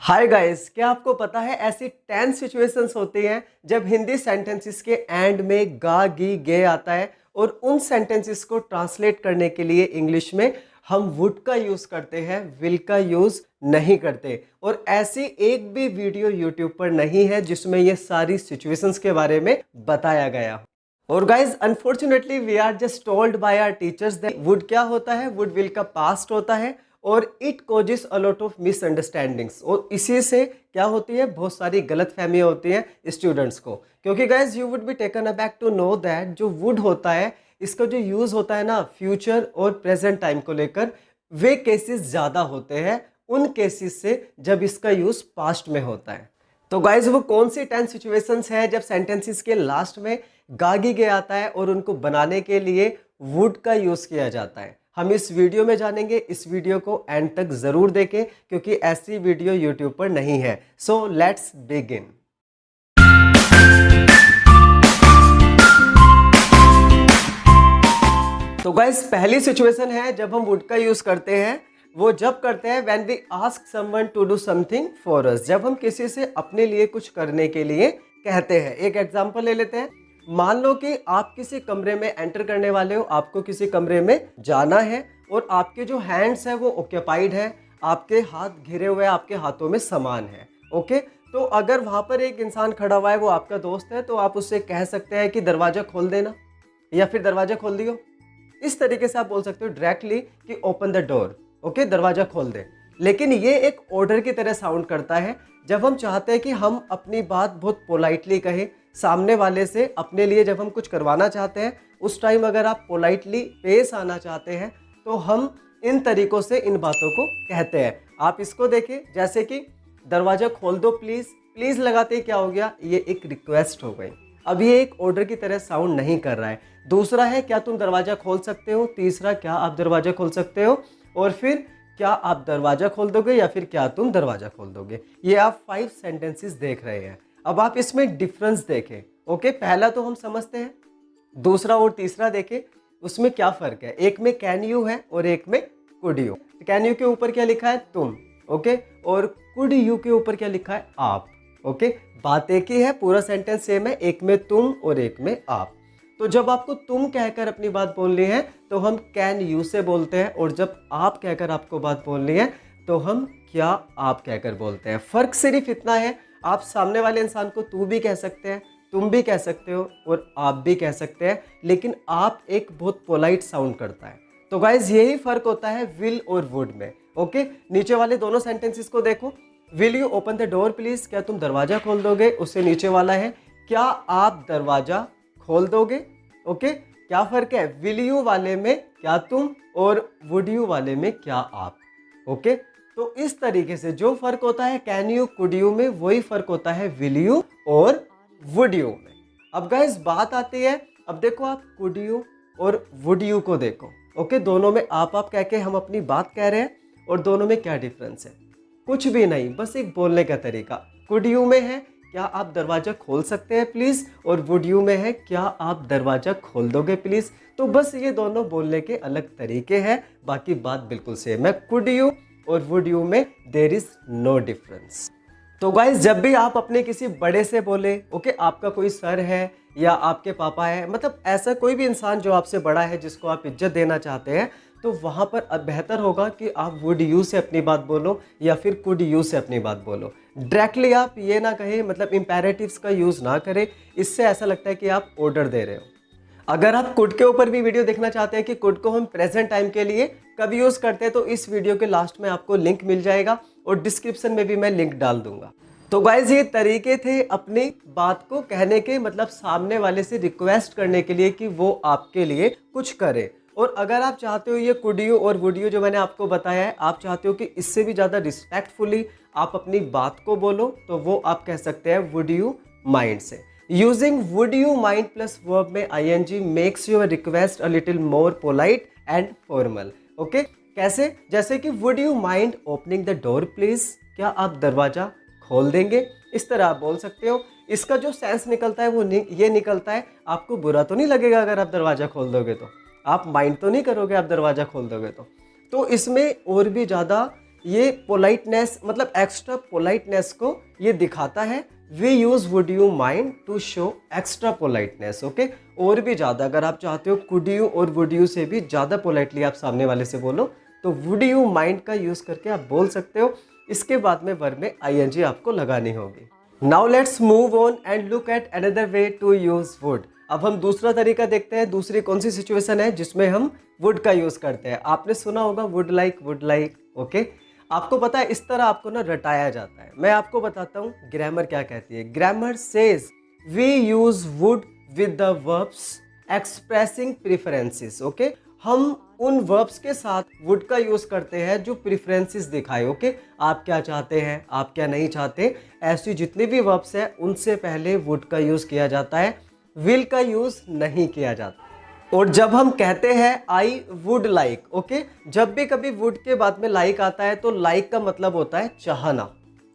Hi guys, क्या आपको पता है ऐसी 10 सिचुएशंस होती हैं जब हिंदी सेंटेंसेस के एंड में गा गी गे आता है और उन सेंटेंसेस को ट्रांसलेट करने के लिए इंग्लिश में हम वुड का यूज करते हैं, विल का यूज नहीं करते। और ऐसी एक भी वीडियो यूट्यूब पर नहीं है जिसमें ये सारी सिचुएशंस के बारे में बताया गया हो। और guys unfortunately we are just told by our teachers that would क्या होता है, वुड विल का पास्ट होता है और it causes a lot of misunderstandings. और इसी से क्या होती है, बहुत सारी गलत फहमियाँ होती हैं स्टूडेंट्स को। क्योंकि guys you would be taken aback to know that जो वुड होता है इसका जो यूज़ होता है ना फ्यूचर और प्रेजेंट टाइम को लेकर, वे केसेस ज़्यादा होते हैं उन केसेस से जब इसका यूज़ पास्ट में होता है। तो गाइज वो कौन सी 10 सिचुएशंस है जब सेंटेंसेस के लास्ट में गागी गे आता है और उनको बनाने के लिए वुड का यूज़ किया जाता है, हम इस वीडियो में जानेंगे। इस वीडियो को एंड तक जरूर देखें क्योंकि ऐसी वीडियो यूट्यूब पर नहीं है। So let's begin. तो गाइस पहली सिचुएशन है जब हम वुड का यूज करते हैं, वो जब करते हैं when we ask someone to do something for us, जब हम किसी से अपने लिए कुछ करने के लिए कहते हैं। एक एग्जांपल ले लेते हैं। मान लो कि आप किसी कमरे में एंटर करने वाले हो, आपको किसी कमरे में जाना है और आपके जो हैंड्स है वो ऑक्यूपाइड है, आपके हाथ घिरे हुए, आपके हाथों में सामान है। ओके, तो अगर वहां पर एक इंसान खड़ा हुआ है, वो आपका दोस्त है, तो आप उससे कह सकते हैं कि दरवाजा खोल देना या फिर दरवाजा खोल दियो। इस तरीके से आप बोल सकते हो डायरेक्टली कि ओपन द डोर, ओके, दरवाजा खोल दे। लेकिन ये एक ऑर्डर की तरह साउंड करता है जब हम चाहते हैं कि हम अपनी बात बहुत पोलाइटली कहें सामने वाले से। अपने लिए जब हम कुछ करवाना चाहते हैं उस टाइम अगर आप पोलाइटली पेश आना चाहते हैं तो हम इन तरीकों से इन बातों को कहते हैं। आप इसको देखें, जैसे कि दरवाजा खोल दो प्लीज़। प्लीज़ लगाते ही क्या हो गया, ये एक रिक्वेस्ट हो गई। अब ये एक ऑर्डर की तरह साउंड नहीं कर रहा है। दूसरा है क्या तुम दरवाज़ा खोल सकते हो, तीसरा क्या आप दरवाज़ा खोल सकते हो, और फिर क्या आप दरवाज़ा खोल दोगे या फिर क्या तुम दरवाज़ा खोल दोगे। ये आप 5 सेंटेंसेस देख रहे हैं। अब आप इसमें डिफरेंस देखें। ओके, पहला तो हम समझते हैं, दूसरा और तीसरा देखें उसमें क्या फ़र्क है। एक में कैन यू है और एक में कुड यू। कैन यू के ऊपर क्या लिखा है, तुम, ओके, और कुड यू के ऊपर क्या लिखा है, आप। ओके, बात एक ही है, पूरा सेंटेंस सेम है, एक में तुम और एक में आप। तो जब आपको तुम कहकर अपनी बात बोलनी है तो हम कैन यू से बोलते हैं, और जब आप कहकर आपको बात बोलनी है तो हम क्या आप कहकर बोलते हैं। फ़र्क सिर्फ इतना है, आप सामने वाले इंसान को तू भी कह सकते हैं, तुम भी कह सकते हो और आप भी कह सकते हैं, लेकिन आप एक बहुत पोलाइट साउंड करता है। तो गाइज यही फ़र्क होता है विल और वुड में। ओके, नीचे वाले दोनों सेंटेंसेस को देखो। Will you open the door please, क्या तुम दरवाज़ा खोल दोगे। उससे नीचे वाला है क्या आप दरवाज़ा खोल दोगे। ओके, क्या फ़र्क है, विल यू वाले में क्या तुम और वुड यू वाले में क्या आप। ओके, तो इस तरीके से जो फ़र्क होता है कैन यू कुड यू में, वही फ़र्क होता है विल यू और वुड यू में। अब गाइस बात आती है, अब देखो आप कुड यू और वुड यू को देखो। ओके, दोनों में आप कह के हम अपनी बात कह रहे हैं और दोनों में क्या डिफरेंस है, कुछ भी नहीं, बस एक बोलने का तरीका। कुड यू में है क्या आप दरवाज़ा खोल सकते हैं प्लीज़, और वुड यू में है क्या आप दरवाज़ा खोल दोगे प्लीज़। तो बस ये दोनों बोलने के अलग तरीके हैं, बाकी बात बिल्कुल सेम है। कुड यू और वुड यू में देयर इज़ नो डिफरेंस। तो गाइज जब भी आप अपने किसी बड़े से बोले, ओके, आपका कोई सर है या आपके पापा है, मतलब ऐसा कोई भी इंसान जो आपसे बड़ा है जिसको आप इज्जत देना चाहते हैं, तो वहाँ पर बेहतर होगा कि आप वुड यू से अपनी बात बोलो या फिर कुड यू से अपनी बात बोलो। डायरेक्टली आप ये ना कहें, मतलब इम्पेरेटिव्स का यूज़ ना करें, इससे ऐसा लगता है कि आप ऑर्डर दे रहे हो। अगर आप कुड के ऊपर भी वीडियो देखना चाहते हैं कि कुड को हम प्रेजेंट टाइम के लिए कब यूज़ करते हैं, तो इस वीडियो के लास्ट में आपको लिंक मिल जाएगा और डिस्क्रिप्शन में भी मैं लिंक डाल दूंगा। तो गाइज ये तरीके थे अपनी बात को कहने के, मतलब सामने वाले से रिक्वेस्ट करने के लिए कि वो आपके लिए कुछ करे। और अगर आप चाहते हो ये कुड यू और वुड यू जो मैंने आपको बताया है, आप चाहते हो कि इससे भी ज़्यादा रिस्पेक्टफुली आप अपनी बात को बोलो, तो वो आप कह सकते हैं वुड यू माइंड से। Using would you mind plus verb में ing makes your request a little more polite and formal. Okay, कैसे, जैसे कि would you mind opening the door please, क्या आप दरवाजा खोल देंगे। इस तरह आप बोल सकते हो। इसका जो सेंस निकलता है वो ये निकलता है, आपको बुरा तो नहीं लगेगा अगर आप दरवाज़ा खोल दोगे, तो आप माइंड तो नहीं करोगे आप दरवाज़ा खोल दोगे तो इसमें और भी ज़्यादा ये पोलाइटनेस मतलब एक्स्ट्रा पोलाइटनेस को ये दिखाता है। We use would you mind to show extra politeness. Okay, और भी ज़्यादा अगर आप चाहते हो कुड यू और वुड यू से भी ज़्यादा पोलाइटली आप सामने वाले से बोलो तो वुड यू माइंड का यूज़ करके आप बोल सकते हो। इसके बाद में वर्ब में आईएनजी आपको लगानी होगी। Now let's move on and look at another way to use would. अब हम दूसरा तरीका देखते हैं, दूसरी कौन सी सिचुएशन है जिसमें हम वुड का यूज़ करते हैं। आपने सुना होगा वुड लाइक। ओके, आपको पता है इस तरह आपको ना रटाया जाता है। मैं आपको बताता हूँ ग्रामर क्या कहती है। Grammar says we use would with the verbs expressing preferences. Okay, हम उन वर्ब्स के साथ वुड का यूज़ करते हैं जो प्रेफरेंसेस दिखाए। ओके, आप क्या चाहते हैं, आप क्या नहीं चाहते, ऐसी जितनी भी वर्ब्स हैं उनसे पहले वुड का यूज़ किया जाता है, विल का यूज़ नहीं किया जाता। और जब हम कहते हैं आई वुड लाइक, ओके, जब भी कभी वुड के बाद में लाइक आता है तो लाइक का मतलब होता है चाहना।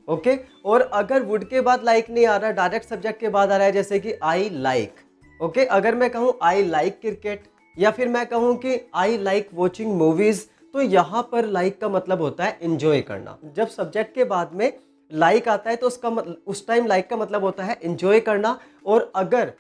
ओके, और अगर वुड के बाद लाइक नहीं आ रहा, डायरेक्ट सब्जेक्ट के बाद आ रहा है, जैसे कि आई लाइक। ओके, अगर मैं कहूँ आई लाइक क्रिकेट या फिर मैं कहूँ कि आई लाइक वॉचिंग मूवीज़, तो यहाँ पर लाइक का मतलब होता है एंजॉय करना। जब सब्जेक्ट के बाद में लाइक आता है तो उस टाइम लाइक का मतलब होता है एंजॉय करना। और अगर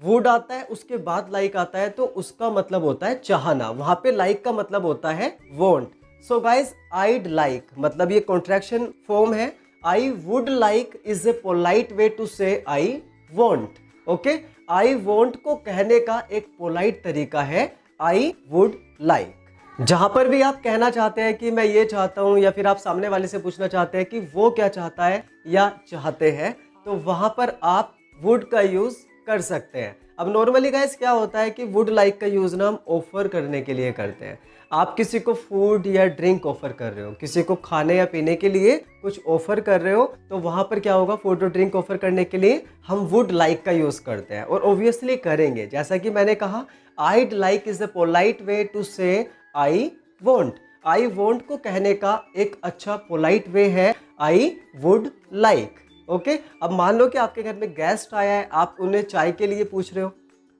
वुड आता है उसके बाद लाइक आता है तो उसका मतलब होता है चाहना। वहाँ पे लाइक का मतलब होता है want. So guys, I'd like मतलब ये कॉन्ट्रैक्शन फॉर्म है। I would like is a polite way to say I want. Okay, I want को कहने का एक पोलाइट तरीका है आई वुड लाइक। जहां पर भी आप कहना चाहते हैं कि मैं ये चाहता हूं, या फिर आप सामने वाले से पूछना चाहते हैं कि वो क्या चाहता है या चाहते हैं, तो वहां पर आप वुड का यूज कर सकते हैं। अब नॉर्मली गाइस क्या होता है कि वुड लाइक का यूज ना हम ऑफर करने के लिए करते हैं। आप किसी को फूड या ड्रिंक ऑफर कर रहे हो, किसी को खाने या पीने के लिए कुछ ऑफर कर रहे हो, तो वहां पर क्या होगा, फूड और ड्रिंक ऑफर करने के लिए हम वुड लाइक का यूज करते हैं और ऑब्वियसली करेंगे। जैसा कि मैंने कहा, I'd like is a polite way to say I want. I want को कहने का एक अच्छा पोलाइट वे है आई वुड लाइक। ओके, अब मान लो कि आपके घर में गेस्ट आया है, आप उन्हें चाय के लिए पूछ रहे हो,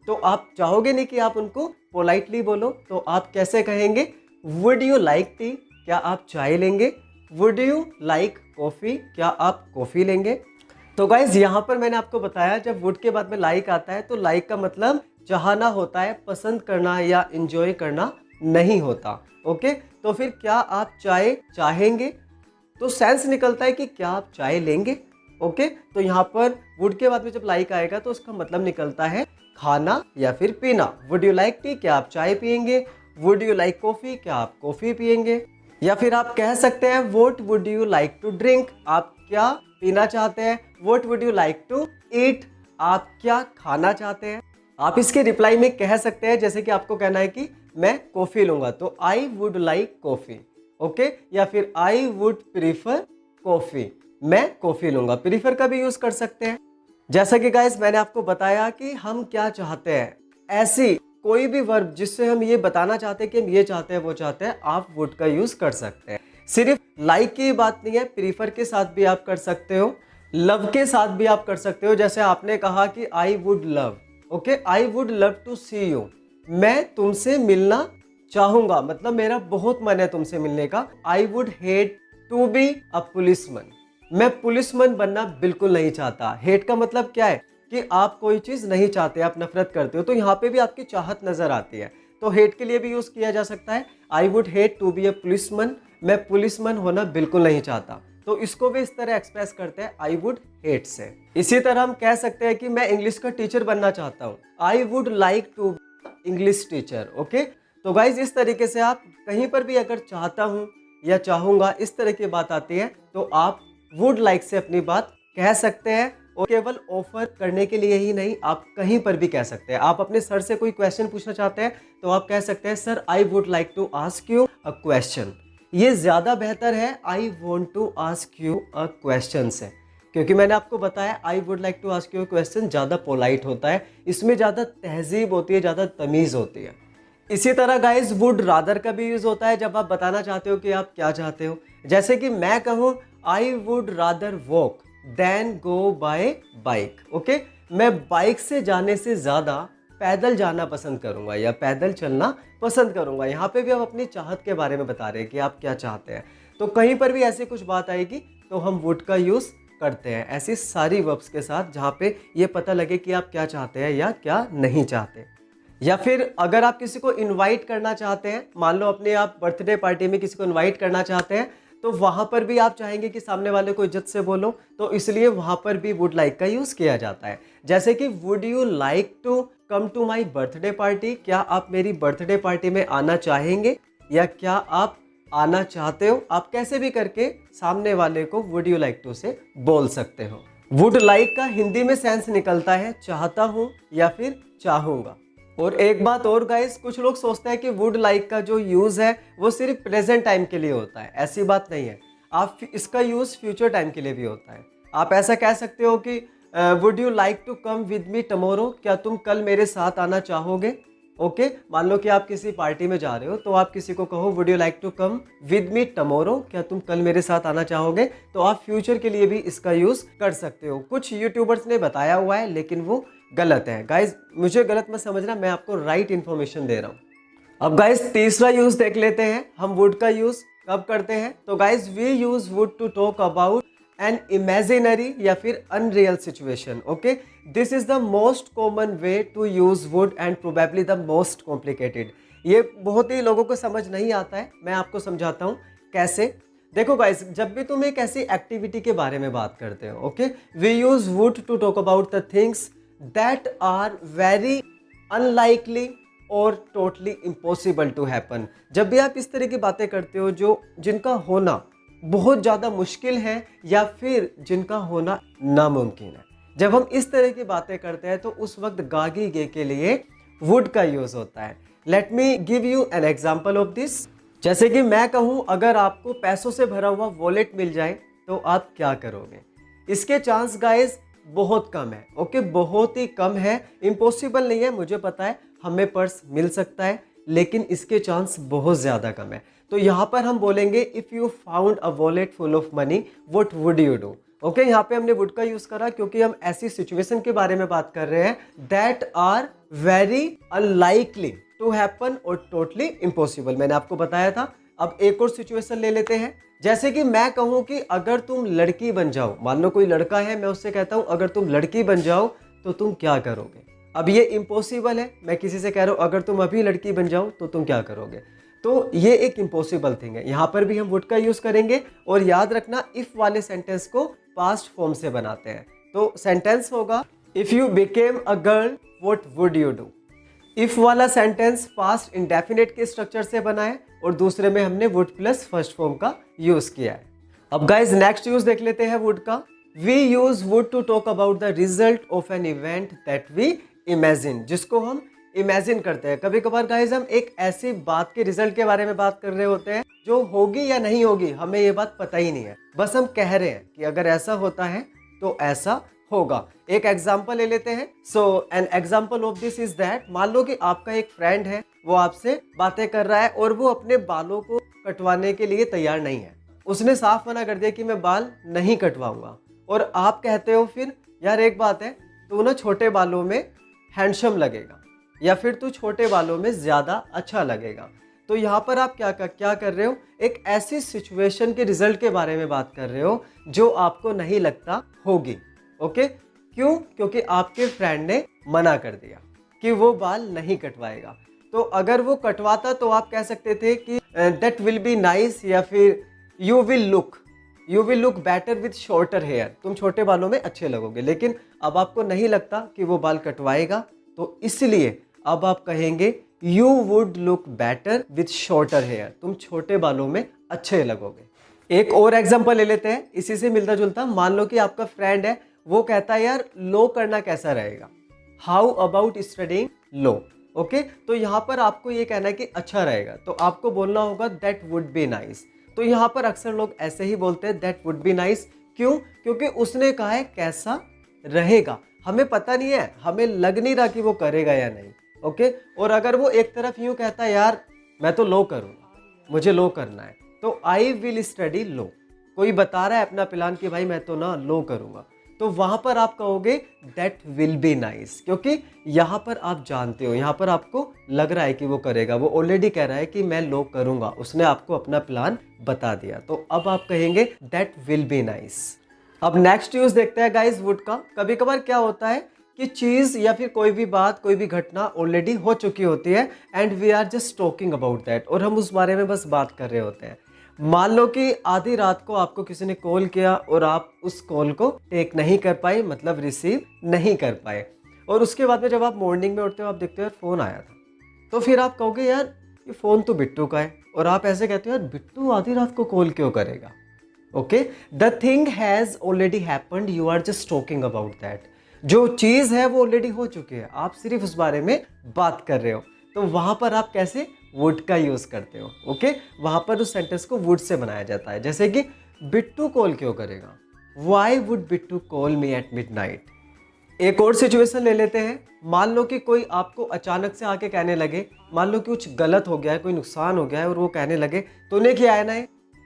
तो आप चाहोगे नहीं कि आप उनको पोलाइटली बोलो, तो आप कैसे कहेंगे, वुड यू लाइक टी, क्या आप चाय लेंगे, वुड यू लाइक कॉफ़ी, क्या आप कॉफ़ी लेंगे। तो गाइज यहाँ पर मैंने आपको बताया जब वुड के बाद में लाइक आता है तो लाइक का मतलब चाहना होता है, पसंद करना या इंजॉय करना नहीं होता। ओके, तो फिर क्या आप चाय चाहेंगे, तो सेंस निकलता है कि क्या आप चाय लेंगे। ओके, तो यहाँ पर वुड के बाद में जब लाइक आएगा तो उसका मतलब निकलता है खाना या फिर पीना। वुड यू लाइक टी, क्या आप चाय पियेंगे, वुड यू लाइक कॉफ़ी, क्या आप कॉफ़ी पियेंगे। या फिर आप कह सकते हैं what would you like to drink, आप क्या पीना चाहते हैं, what would you like to eat, आप क्या खाना चाहते हैं। आप इसके रिप्लाई में कह सकते हैं, जैसे कि आपको कहना है कि मैं कॉफ़ी लूँगा तो आई वुड लाइक कॉफ़ी। ओके, या फिर आई वुड प्रीफर कॉफ़ी, मैं कॉफ़ी लूँगा। प्रीफर का भी यूज़ कर सकते हैं। जैसा कि गाइस मैंने आपको बताया कि हम क्या चाहते हैं, ऐसी कोई भी वर्ब जिससे हम ये बताना चाहते हैं कि हम ये चाहते हैं वो चाहते हैं, आप वुड का यूज़ कर सकते हैं। सिर्फ लाइक की बात नहीं है, प्रीफर के साथ भी आप कर सकते हो, लव के साथ भी आप कर सकते हो। जैसे आपने कहा कि I would love, okay, I would love to see you, मैं तुमसे मिलना चाहूँगा, मतलब मेरा बहुत मन है तुमसे मिलने का। I would hate to be a policeman, मैं पुलिसमैन बनना बिल्कुल नहीं चाहता। हेट का मतलब क्या है कि आप कोई चीज़ नहीं चाहते, आप नफरत करते हो, तो यहाँ पे भी आपकी चाहत नज़र आती है, तो हेट के लिए भी यूज़ किया जा सकता है। I would hate to be a policeman, मैं पुलिसमैन होना बिल्कुल नहीं चाहता, तो इसको भी इस तरह एक्सप्रेस करते हैं आई वुड हेट से। इसी तरह हम कह सकते हैं कि मैं इंग्लिश का टीचर बनना चाहता हूँ, I would like to be English teacher. Okay, तो गाइज इस तरीके से आप कहीं पर भी अगर चाहता हूँ या चाहूँगा इस तरह की बात आती है तो आप वुड लाइक से अपनी बात कह सकते हैं। और केवल ऑफर करने के लिए ही नहीं, आप कहीं पर भी कह सकते हैं। आप अपने सर से कोई क्वेश्चन पूछना चाहते हैं तो आप कह सकते हैं sir I would like to ask you a question. ये ज़्यादा बेहतर है I want to ask you a question से, क्योंकि मैंने आपको बताया I would like to ask you a question ज़्यादा पोलाइट होता है, इसमें ज़्यादा तहजीब होती है, ज़्यादा तमीज़ होती है। इसी तरह गाइज वुड रादर का भी यूज़ होता है जब आप बताना चाहते हो कि आप क्या चाहते हो। जैसे कि मैं कहूँ I would rather walk than go by bike. Okay, मैं बाइक से जाने से ज़्यादा पैदल जाना पसंद करूँगा या पैदल चलना पसंद करूँगा। यहाँ पे भी आप अपनी चाहत के बारे में बता रहे हैं कि आप क्या चाहते हैं। तो कहीं पर भी ऐसी कुछ बात आएगी तो हम वुड का यूज़ करते हैं ऐसी सारी वर्ब्स के साथ जहाँ पे ये पता लगे कि आप क्या चाहते हैं या क्या नहीं चाहते। या फिर अगर आप किसी को इनवाइट करना चाहते हैं, मान लो अपने आप बर्थडे पार्टी में किसी को इनवाइट करना चाहते हैं, तो वहाँ पर भी आप चाहेंगे कि सामने वाले को इज्जत से बोलो, तो इसलिए वहाँ पर भी वुड लाइक का यूज़ किया जाता है। जैसे कि would you like to come to my birthday party, क्या आप मेरी बर्थडे पार्टी में आना चाहेंगे या क्या आप आना चाहते हो। आप कैसे भी करके सामने वाले को वुड यू लाइक टू से बोल सकते हो। वुड लाइक का हिंदी में सेंस निकलता है चाहता हूँ या फिर चाहूँगा। और एक बात और गाइस, कुछ लोग सोचते हैं कि वुड लाइक का जो यूज़ है वो सिर्फ प्रेजेंट टाइम के लिए होता है। ऐसी बात नहीं है, आप इसका यूज़ फ्यूचर टाइम के लिए भी होता है। आप ऐसा कह सकते हो कि would you like to come with me tomorrow, क्या तुम कल मेरे साथ आना चाहोगे। ओके, मान लो कि आप किसी पार्टी में जा रहे हो तो आप किसी को कहो would you like to come with me tomorrow, क्या तुम कल मेरे साथ आना चाहोगे, तो आप फ्यूचर के लिए भी इसका यूज़ कर सकते हो। कुछ यूट्यूबर्स ने बताया हुआ है लेकिन वो गलत है। गाइज मुझे गलत मत समझना, मैं आपको राइट इन्फॉर्मेशन दे रहा हूँ। अब गाइज तीसरा यूज़ देख लेते हैं, हम वुड का यूज़ कब करते हैं। तो guys we use would to talk about an imaginary या फिर unreal situation. Okay, this is the most common way to use would and probably the most complicated. ये बहुत ही लोगों को समझ नहीं आता है, मैं आपको समझाता हूँ कैसे। देखो गाइस, जब भी तुम एक ऐसी एक्टिविटी के बारे में बात करते हो, okay, we use would to talk about the things that are very unlikely और टोटली इम्पॉसिबल टू हैपन। जब भी आप इस तरह की बातें करते हो जो जिनका होना बहुत ज़्यादा मुश्किल है या फिर जिनका होना नामुमकिन है, जब हम इस तरह की बातें करते हैं तो उस वक्त गागी गे के लिए वुड का यूज़ होता है। Let me give you N example of this. जैसे कि मैं कहूँ अगर आपको पैसों से भरा हुआ वॉलेट मिल जाए तो आप क्या करोगे। इसके चांस गाइस बहुत कम है। ओके, बहुत ही कम है, इम्पॉसिबल नहीं है, मुझे पता है हमें पर्स मिल सकता है, लेकिन इसके चांस बहुत ज़्यादा कम है। तो यहाँ पर हम बोलेंगे if you found a wallet full of money what would you do. Okay, यहाँ पे हमने वुड का यूज़ करा क्योंकि हम ऐसी सिचुएशन के बारे में बात कर रहे हैं that are very unlikely to happen और टोटली इम्पॉसिबल। मैंने आपको बताया था। अब एक और सिचुएशन ले लेते हैं। जैसे कि मैं कहूँ कि अगर तुम लड़की बन जाओ, मान लो कोई लड़का है, मैं उससे कहता हूँ अगर तुम लड़की बन जाओ तो तुम क्या करोगे। अब ये इम्पॉसिबल है, मैं किसी से कह रहा हूँ अगर तुम अभी लड़की बन जाओ तो तुम क्या करोगे। तो ये एक इम्पॉसिबल थिंग है। यहाँ पर भी हम वुड का यूज़ करेंगे और याद रखना इफ़ वाले सेंटेंस को पास्ट फॉर्म से बनाते हैं। तो सेंटेंस होगा if you became a girl what would you do. If वाला सेंटेंस पास्ट इंडेफिनिट के स्ट्रक्चर से बना है और दूसरे में हमने वुड प्लस फर्स्ट फॉर्म का यूज़ किया है। अब गाइज नेक्स्ट यूज़ देख लेते हैं वुड का। We use would to talk about the result of an event that we imagine, जिसको हम इमेजिन करते हैं। कभी कभार गाइज हम एक ऐसी बात के रिजल्ट के बारे में बात कर रहे होते हैं जो होगी या नहीं होगी, हमें ये बात पता ही नहीं है, बस हम कह रहे हैं कि अगर ऐसा होता है तो ऐसा होगा। एक एग्जाम्पल ले लेते हैं। So an example of this is that, मान लो कि आपका एक फ्रेंड है, वो आपसे बातें कर रहा है और वो अपने बालों को कटवाने के लिए तैयार नहीं है। उसने साफ मना कर दिया कि मैं बाल नहीं कटवाऊंगा, और आप कहते हो फिर यार एक बात है, तू ना छोटे बालों में हैंडसम लगेगा या फिर तू छोटे बालों में ज़्यादा अच्छा लगेगा। तो यहाँ पर आप क्या कर रहे हो, एक ऐसी सिचुएशन के रिजल्ट के बारे में बात कर रहे हो जो आपको नहीं लगता होगी। ओके, क्यों? क्योंकि आपके फ्रेंड ने मना कर दिया कि वो बाल नहीं कटवाएगा। तो अगर वो कटवाता तो आप कह सकते थे कि दैट विल बी नाइस या फिर you will look better with shorter hair, तुम छोटे बालों में अच्छे लगोगे। लेकिन अब आपको नहीं लगता कि वो बाल कटवाएगा, तो इसलिए अब आप कहेंगे you would look better with shorter hair, तुम छोटे बालों में अच्छे लगोगे। एक और एग्जांपल ले लेते हैं इसी से मिलता जुलता। मान लो कि आपका फ्रेंड है, वो कहता है यार लो करना कैसा रहेगा, how about studying low. Okay, तो यहाँ पर आपको ये कहना है कि अच्छा रहेगा, तो आपको बोलना होगा दैट वुड बी नाइस। तो यहाँ पर अक्सर लोग ऐसे ही बोलते हैं दैट वुड बी नाइस। क्यों? क्योंकि उसने कहा है कैसा रहेगा, हमें पता नहीं है, हमें लग नहीं रहा कि वो करेगा या नहीं। ओके, और अगर वो एक तरफ यूँ कहता है यार मैं तो लो करूँगा, मुझे लो करना है, तो आई विल स्टडी लो। कोई बता रहा है अपना प्लान कि भाई मैं तो ना लो करूँगा, तो वहां पर आप कहोगे दैट विल बी नाइस, क्योंकि यहाँ पर आप जानते हो, यहाँ पर आपको लग रहा है कि वो करेगा, वो ऑलरेडी कह रहा है कि मैं लो करूंगा, उसने आपको अपना प्लान बता दिया, तो अब आप कहेंगे दैट विल बी नाइस। अब नेक्स्ट यूज देखते हैं गाइस वुड का। कभी कभार क्या होता है कि चीज या फिर कोई भी बात, कोई भी घटना ऑलरेडी हो चुकी होती है and we are just talking about that, और हम उस बारे में बस बात कर रहे होते हैं। मान लो कि आधी रात को आपको किसी ने कॉल किया और आप उस कॉल को टेक नहीं कर पाए, मतलब रिसीव नहीं कर पाए, और उसके बाद में जब आप मॉर्निंग में उठते हो आप देखते हो यार फ़ोन आया था, तो फिर आप कहोगे यार ये फ़ोन तो बिट्टू का है, और आप ऐसे कहते हो यार बिट्टू आधी रात को कॉल क्यों करेगा। Okay, the thing has already happened, you are just talking about that. जो चीज़ है वो ऑलरेडी हो चुकी है, आप सिर्फ उस बारे में बात कर रहे हो, तो वहाँ पर आप कैसे वुड का यूज़ करते हो। ओके, वहाँ पर उस सेंटेंस को वुड से बनाया जाता है, जैसे कि बिट्टू कॉल क्यों करेगा, why would Bittu call me at midnight. एक और सिचुएशन ले लेते हैं। मान लो कि कोई आपको अचानक से आके कहने लगे, मान लो कि कुछ गलत हो गया है, कोई नुकसान हो गया है, और वो कहने लगे तूने किया है ना,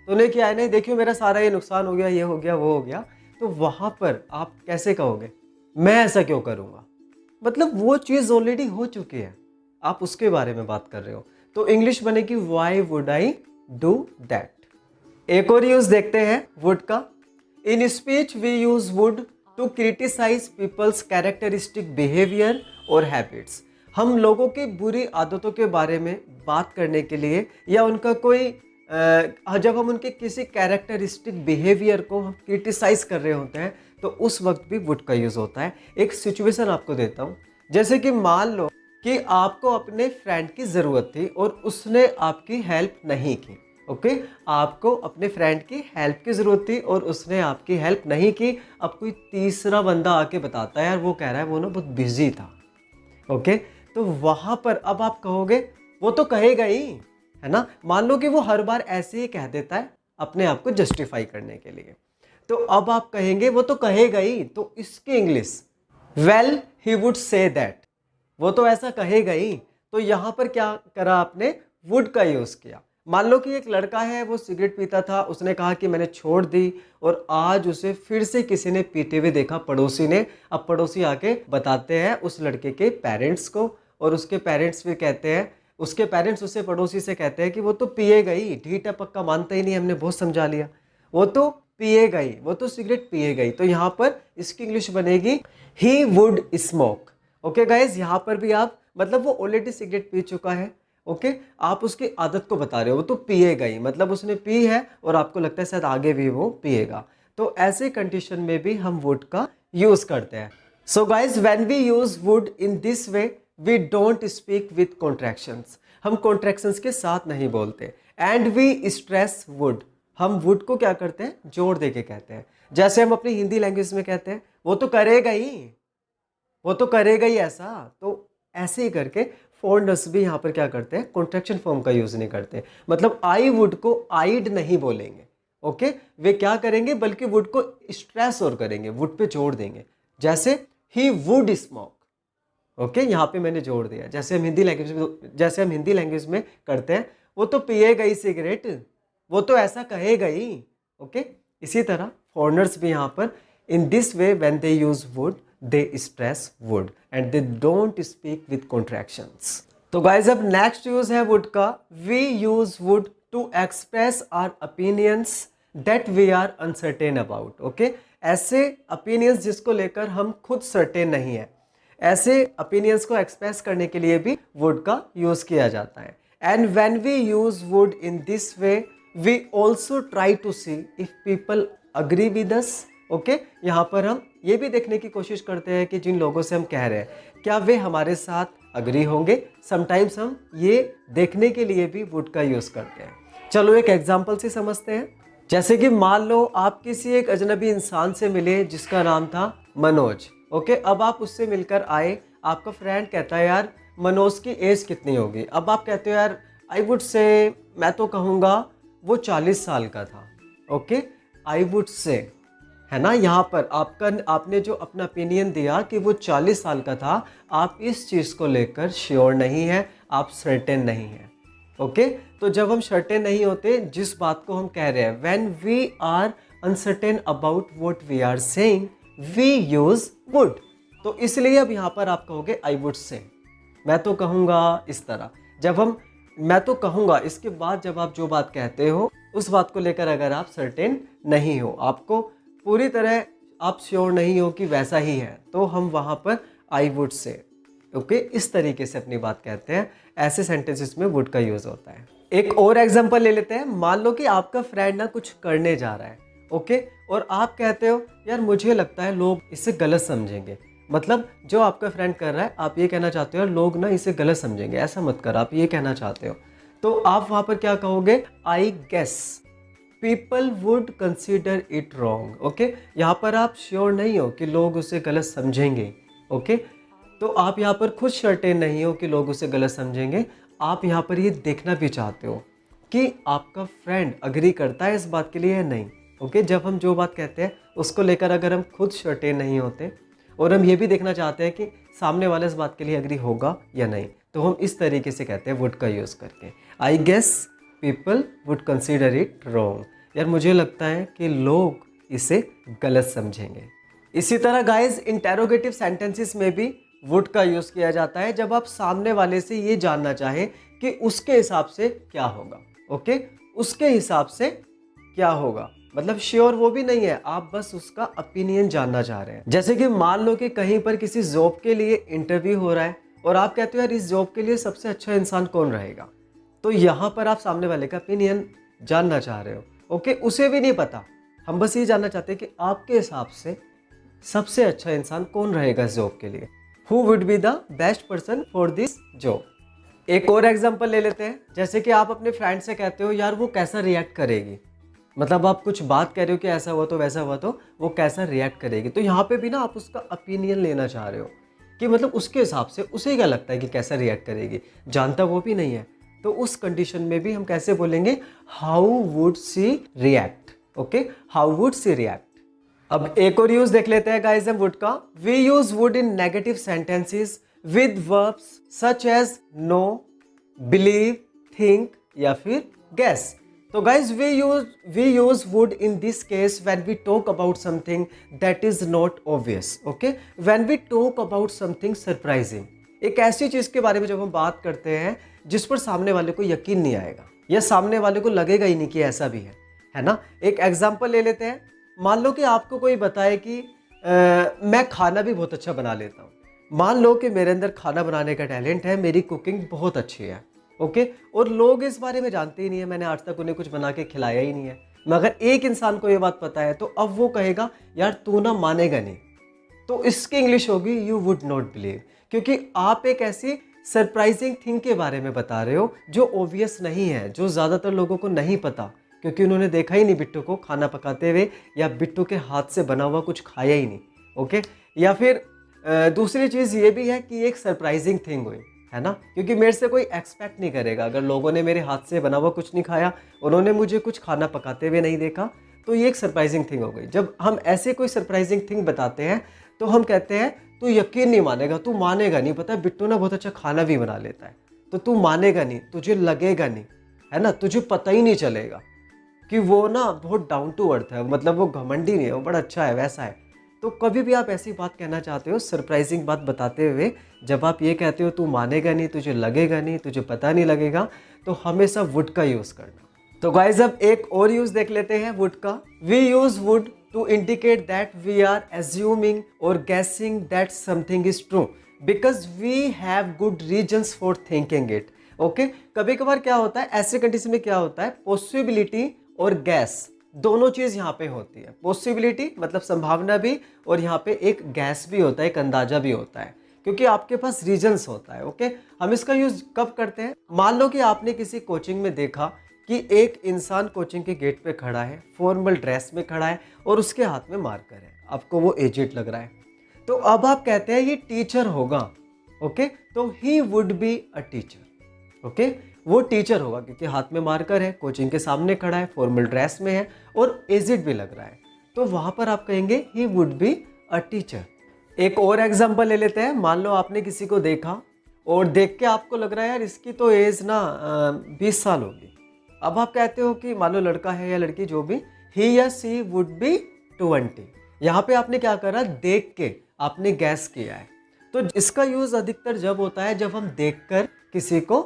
तूने किया है ना, देखियो मेरा सारा ये नुकसान हो गया, ये हो गया, वो हो गया, तो वहाँ पर आप कैसे कहोगे मैं ऐसा क्यों करूँगा, मतलब वो चीज़ ऑलरेडी हो चुकी है, आप उसके बारे में बात कर रहे हो, तो इंग्लिश बनेगी why would I do that. एक और यूज देखते हैं वुड का। In speech we use would to criticize people's characteristic behaviour और हैबिट्स। हम लोगों की बुरी आदतों के बारे में बात करने के लिए, या उनका कोई जब हम उनके किसी कैरेक्टरिस्टिक बिहेवियर को हम क्रिटिसाइज कर रहे होते हैं, तो उस वक्त भी वुड का यूज़ होता है। एक सिचुएशन आपको देता हूँ, जैसे कि मान लो कि आपको अपने फ्रेंड की ज़रूरत थी और उसने आपकी हेल्प नहीं की। ओके, आपको अपने फ्रेंड की हेल्प की ज़रूरत थी और उसने आपकी हेल्प नहीं की। अब कोई तीसरा बंदा आके बताता है यार वो कह रहा है वो ना बहुत बिजी था। ओके, तो वहाँ पर अब आप कहोगे वो तो कहेगा ही, है ना। मान लो कि वो हर बार ऐसे ही कह देता है अपने आप को जस्टिफाई करने के लिए, तो अब आप कहेंगे वो तो कहेगा ही, तो इसकी English well he would say that, वो तो ऐसा कहेगा ही। तो यहाँ पर क्या करा आपने, वुड का यूज़ किया। मान लो कि एक लड़का है, वो सिगरेट पीता था, उसने कहा कि मैंने छोड़ दी, और आज उसे फिर से किसी ने पीते हुए देखा, पड़ोसी ने। अब पड़ोसी आके बताते हैं उस लड़के के पेरेंट्स को, और उसके पेरेंट्स भी कहते हैं, उसके पेरेंट्स उससे पड़ोसी से कहते हैं कि वो तो पिएगा ही, ढीठा पक्का मानता ही नहीं, हमने बहुत समझा लिया, वो तो पिएगा ही, वो तो सिगरेट पिएगा ही। तो यहाँ पर इसकी इंग्लिश बनेगी he would smoke. Okay guys, यहाँ पर भी आप, मतलब वो ऑलरेडी सिगरेट पी चुका है, ओके, आप उसकी आदत को बता रहे हो, वो तो पिएगा ही, मतलब उसने पी है और आपको लगता है शायद आगे भी वो पिएगा। तो ऐसे कंडीशन में भी हम वुड का यूज करते हैं। So guys, when we use would in this way we don't speak with contractions, हम कॉन्ट्रैक्शंस के साथ नहीं बोलते। एंड वी स्ट्रेस वुड, हम वुड को क्या करते हैं, जोर दे के कहते हैं। जैसे हम अपनी हिंदी लैंग्वेज में कहते हैं वो तो करेगा ही, वो तो करेगा ही ऐसा, तो ऐसे ही करके फॉरेनर्स भी यहाँ पर क्या करते हैं, कॉन्ट्रैक्शन फॉर्म का यूज नहीं करते। मतलब आई वुड को आइड नहीं बोलेंगे, ओके, वे क्या करेंगे, बल्कि वुड को स्ट्रेस और करेंगे, वुड पे जोड़ देंगे। जैसे ही वुड स्मोक, ओके, यहाँ पे मैंने जोड़ दिया। जैसे हम हिंदी लैंग्वेज में करते हैं, वो तो पिएगा ही सिगरेट, वो तो ऐसा कहेगा ही, ओके। इसी तरह फॉरेनर्स भी यहाँ पर इन this way when they use would they stress would and they don't speak with contractions। तो guys, अब नेक्स्ट यूज है would का। we use would to express our opinions that we are uncertain about। Okay, ऐसे opinions जिसको लेकर हम खुद certain नहीं है, ऐसे opinions को express करने के लिए भी would का यूज किया जाता है। and when we use would in this way we also try to see if people agree with us। Okay, यहाँ पर हम ये भी देखने की कोशिश करते हैं कि जिन लोगों से हम कह रहे हैं क्या वे हमारे साथ अग्री होंगे। समटाइम्स हम ये देखने के लिए भी वुड का यूज़ करते हैं। चलो एक एग्जांपल से समझते हैं। जैसे कि मान लो आप किसी एक अजनबी इंसान से मिले जिसका नाम था मनोज। ओके, अब आप उससे मिलकर आए, आपका फ्रेंड कहता है यार मनोज की एज कितनी होगी। अब आप कहते हो यार आई वुड से, मैं तो कहूँगा वो 40 साल का था। ओके, आई वुड से, है ना, यहाँ पर आपने जो अपना ओपिनियन दिया कि वो 40 साल का था, आप इस चीज़ को लेकर श्योर नहीं है, आप सर्टेन नहीं है। ओके, तो जब हम सर्टेन नहीं होते जिस बात को हम कह रहे हैं, when we are uncertain about what we are saying, we use would. तो इसलिए अब यहाँ पर आप कहोगे आई वुड से, मैं तो कहूँगा इस तरह। जब हम मैं तो कहूँगा इसके बाद जब आप जो बात कहते हो उस बात को लेकर अगर आप सर्टेन नहीं हो, आपको पूरी तरह आप श्योर नहीं हो कि वैसा ही है, तो हम वहाँ पर आई वुड से ओके इस तरीके से अपनी बात कहते हैं। ऐसे सेंटेंसेस में वुड का यूज होता है। एक और एग्जांपल ले लेते हैं। मान लो कि आपका फ्रेंड ना कुछ करने जा रहा है ओके, और आप कहते हो यार मुझे लगता है लोग इसे गलत समझेंगे। मतलब जो आपका फ्रेंड कर रहा है आप ये कहना चाहते हो लोग ना इसे गलत समझेंगे, ऐसा मत कर, आप ये कहना चाहते हो। तो आप वहां पर क्या कहोगे, I guess people would consider it wrong. Okay, यहाँ पर आप श्योर नहीं हो कि लोग उसे गलत समझेंगे। ओके, तो आप यहाँ पर खुद सर्टेन नहीं हो कि लोग उसे गलत समझेंगे। आप यहाँ पर ये देखना भी चाहते हो कि आपका फ्रेंड अग्री करता है इस बात के लिए या नहीं। ओके, जब हम जो बात कहते हैं उसको लेकर अगर हम खुद सर्टेन नहीं होते और हम ये भी देखना चाहते हैं कि सामने वाले इस बात के लिए अग्री होगा या नहीं, तो हम इस तरीके से कहते हैं वुड का यूज़ करके। I guess people would consider it wrong, यार मुझे लगता है कि लोग इसे गलत समझेंगे। इसी तरह गाइज इंटेरोगेटिव सेंटेंसेस में भी वुड का यूज़ किया जाता है जब आप सामने वाले से ये जानना चाहें कि उसके हिसाब से क्या होगा। ओके, उसके हिसाब से क्या होगा, मतलब श्योर वो भी नहीं है, आप बस उसका ओपिनियन जानना चाह रहे हैं। जैसे कि मान लो कि कहीं पर किसी जॉब के लिए इंटरव्यू हो रहा है और आप कहते हो यार इस जॉब के लिए सबसे अच्छा इंसान कौन रहेगा, तो यहाँ पर आप सामने वाले का ओपिनियन जानना चाह रहे हो। ओके, उसे भी नहीं पता, हम बस ये जानना चाहते हैं कि आपके हिसाब से सबसे अच्छा इंसान कौन रहेगा इस जॉब के लिए, who would be the best person for this job. एक और एग्जांपल ले लेते हैं। जैसे कि आप अपने फ्रेंड से कहते हो यार वो कैसा रिएक्ट करेगी, मतलब आप कुछ बात कह रहे हो कि ऐसा हुआ तो वैसा हुआ तो वो कैसा रिएक्ट करेगी, तो यहाँ पे भी ना आप उसका ओपिनियन लेना चाह रहे हो कि मतलब उसके हिसाब से उसे क्या लगता है कि कैसा रिएक्ट करेगी, जानता वो भी नहीं है। तो उस कंडीशन में भी हम कैसे बोलेंगे, how would see react. Okay, how would see react. अब एक और यूज देख लेते हैं गाइस हम वुड का। We use would in negative sentences with verbs such as know, believe, think या फिर गेस। तो guys we use would in this case when we talk about something that is not obvious. Okay, when we talk about something surprising, एक ऐसी चीज के बारे में जब हम बात करते हैं जिस पर सामने वाले को यकीन नहीं आएगा या सामने वाले को लगेगा ही नहीं कि ऐसा भी है ना। एक एग्जांपल ले लेते हैं। मान लो कि आपको कोई बताए कि मैं खाना भी बहुत अच्छा बना लेता हूँ। मान लो कि मेरे अंदर खाना बनाने का टैलेंट है, मेरी कुकिंग बहुत अच्छी है। ओके, और लोग इस बारे में जानते ही नहीं है, मैंने आज तक उन्हें कुछ बना के खिलाया ही नहीं है, मगर एक इंसान को ये बात पता है, तो अब वो कहेगा यार तू ना मानेगा नहीं। तो इसकी इंग्लिश होगी यू वुड नॉट बिलीव, क्योंकि आप एक ऐसी सरप्राइजिंग थिंग के बारे में बता रहे हो जो ओबियस नहीं है, जो ज़्यादातर लोगों को नहीं पता, क्योंकि उन्होंने देखा ही नहीं बिट्टू को खाना पकाते हुए या बिट्टू के हाथ से बना हुआ कुछ खाया ही नहीं। ओके, या फिर दूसरी चीज़ ये भी है कि एक सरप्राइजिंग थिंग हुई है ना, क्योंकि मेरे से कोई एक्सपेक्ट नहीं करेगा। अगर लोगों ने मेरे हाथ से बना हुआ कुछ नहीं खाया, उन्होंने मुझे कुछ खाना पकाते हुए नहीं देखा, तो ये एक सरप्राइजिंग थिंग हो गई। जब हम ऐसे कोई सरप्राइजिंग थिंग बताते हैं तो हम कहते हैं तू यकीन नहीं मानेगा, तू मानेगा नहीं, पता है बिट्टू ना बहुत अच्छा खाना भी बना लेता है, तो तू मानेगा नहीं, तुझे लगेगा नहीं, है ना, तुझे पता ही नहीं चलेगा कि वो ना बहुत डाउन टू अर्थ है, मतलब वो घमंडी नहीं है, वो बड़ा अच्छा है, वैसा है। तो कभी भी आप ऐसी बात कहना चाहते हो सरप्राइजिंग बात बताते हुए, जब आप ये कहते हो तू मानेगा नहीं, तुझे लगेगा नहीं, तुझे पता नहीं लगेगा, तो हमेशा वुड का यूज़ करना। तो गाइज अब एक और यूज़ देख लेते हैं वुड का। We use would to indicate that we are assuming और guessing that something is true because we have good reasons for thinking it. Okay, कभी कभार क्या होता है, ऐसे कंडीशन में क्या होता है, पॉसिबिलिटी और गैस दोनों चीज़ यहाँ पे होती है। पॉसिबिलिटी मतलब संभावना भी, और यहाँ पे एक गैस भी होता है, एक अंदाजा भी होता है, क्योंकि आपके पास रीजन्स होता है। ओके, हम इसका यूज़ कब करते हैं, मान लो कि आपने किसी कोचिंग में देखा कि एक इंसान कोचिंग के गेट पे खड़ा है, फॉर्मल ड्रेस में खड़ा है और उसके हाथ में मार्कर है, आपको वो एजेड लग रहा है, तो अब आप कहते हैं ये टीचर होगा। ओके, तो he would be a teacher. Okay, वो टीचर होगा क्योंकि हाथ में मार्कर है, कोचिंग के सामने खड़ा है, फॉर्मल ड्रेस में है और एजिड भी लग रहा है, तो वहां पर आप कहेंगे he would be a teacher. एक और एग्जांपल ले लेते हैं। मान लो आपने किसी को देखा और देख के आपको लग रहा है यार इसकी तो एज ना 20 साल होगी। अब आप कहते हो कि मान लो लड़का है या लड़की जो भी, ही या सी वुड बी 20। यहाँ पे आपने क्या करा, देख के आपने गैस किया है। तो इसका यूज अधिकतर जब होता है जब हम देखकर किसी को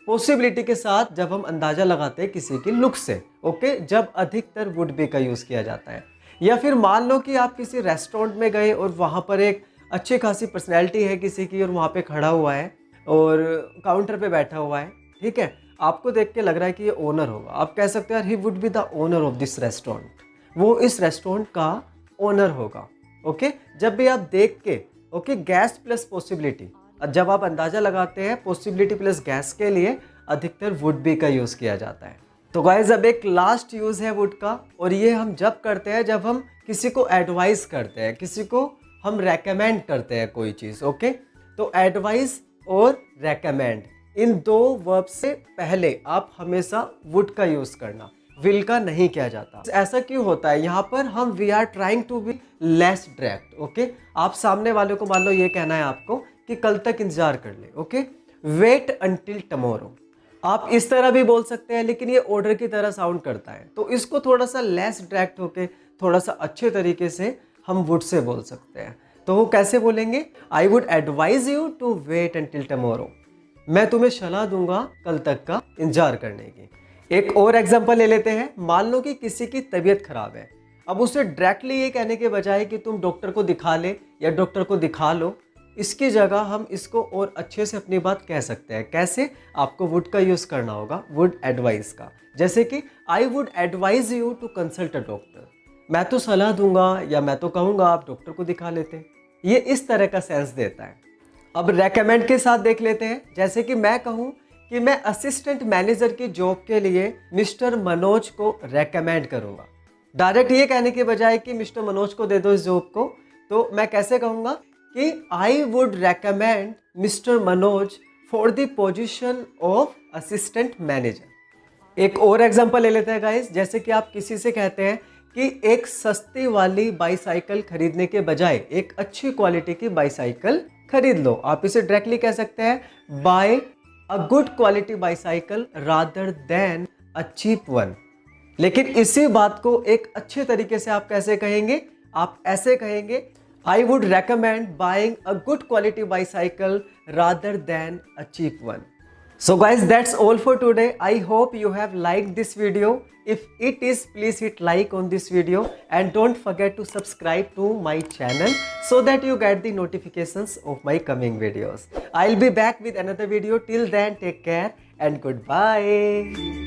पॉसिबिलिटी के साथ, जब हम अंदाजा लगाते हैं किसी की लुक से, ओके, जब अधिकतर वुड बी का यूज किया जाता है। या फिर मान लो कि आप किसी रेस्टोरेंट में गए और वहाँ पर एक अच्छी खासी पर्सनैलिटी है किसी की और वहाँ पे खड़ा हुआ है और काउंटर पे बैठा हुआ है, ठीक है, आपको देख के लग रहा है कि ये ओनर होगा। आप कह सकते हो यार he would be the owner of this restaurant, वो इस रेस्टोरेंट का ओनर होगा। ओके, जब भी आप देख के, ओके, गैस प्लस पॉसिबिलिटी, जब आप अंदाजा लगाते हैं पॉसिबिलिटी प्लस गैस के लिए अधिकतर वुड बी का यूज़ किया जाता है। तो गाइज अब एक लास्ट यूज़ है वुड का, और ये हम जब करते हैं जब हम किसी को एडवाइस करते हैं, किसी को हम रेकमेंड करते हैं कोई चीज़। ओके, तो एडवाइस और रेकमेंड इन दो वर्ब से पहले आप हमेशा वुड का यूज़ करना, विल का नहीं किया जाता। ऐसा क्यों होता है? यहाँ पर हम we are trying to be less direct. Okay, आप सामने वाले को मान लो ये कहना है आपको कि कल तक इंतजार कर ले, ओके, वेट अंटिल टमोरो। आप इस तरह भी बोल सकते हैं, लेकिन ये ऑर्डर की तरह साउंड करता है, तो इसको थोड़ा सा लेस डायरेक्ट होके थोड़ा सा अच्छे तरीके से हम वुड से बोल सकते हैं। तो वो कैसे बोलेंगे? I would advise you to wait until tomorrow. मैं तुम्हें सलाह दूंगा कल तक का इंतजार करने की। एक और एग्जांपल ले लेते हैं। मान लो कि किसी की तबीयत खराब है, अब उसे डायरेक्टली ये कहने के बजाय कि तुम डॉक्टर को दिखा ले या डॉक्टर को दिखा लो, इसकी जगह हम इसको और अच्छे से अपनी बात कह सकते हैं। कैसे? आपको वुड का यूज़ करना होगा, वुड एडवाइस का। जैसे कि I would advise you to consult a doctor. मैं तो सलाह दूंगा या मैं तो कहूँगा आप डॉक्टर को दिखा लेते। ये इस तरह का सेंस देता है। अब रेकमेंड के साथ देख लेते हैं। जैसे कि मैं कहूँ कि मैं असिस्टेंट मैनेजर की जॉब के लिए मिस्टर मनोज को रेकमेंड करूँगा। डायरेक्ट ये कहने के बजाय कि मिस्टर मनोज को दे दो इस जॉब को, तो मैं कैसे कहूँगा कि I would recommend mister Manoj for the position of assistant manager. एक और एग्जांपल ले लेते हैं गाइस। जैसे कि आप किसी से कहते हैं कि एक सस्ती वाली बाईसाइकिल खरीदने के बजाय एक अच्छी क्वालिटी की बाईसाइकिल खरीद लो। आप इसे डायरेक्टली कह सकते हैं buy a good quality bicycle rather than a cheap one. लेकिन इसी बात को एक अच्छे तरीके से आप कैसे कहेंगे? आप ऐसे कहेंगे I would recommend buying a good quality bicycle rather than a cheap one. So guys, that's all for today. I hope you have liked this video. If it is, please hit like on this video and don't forget to subscribe to my channel so that you get the notifications of my coming videos. I'll be back with another video. Till then, take care and goodbye.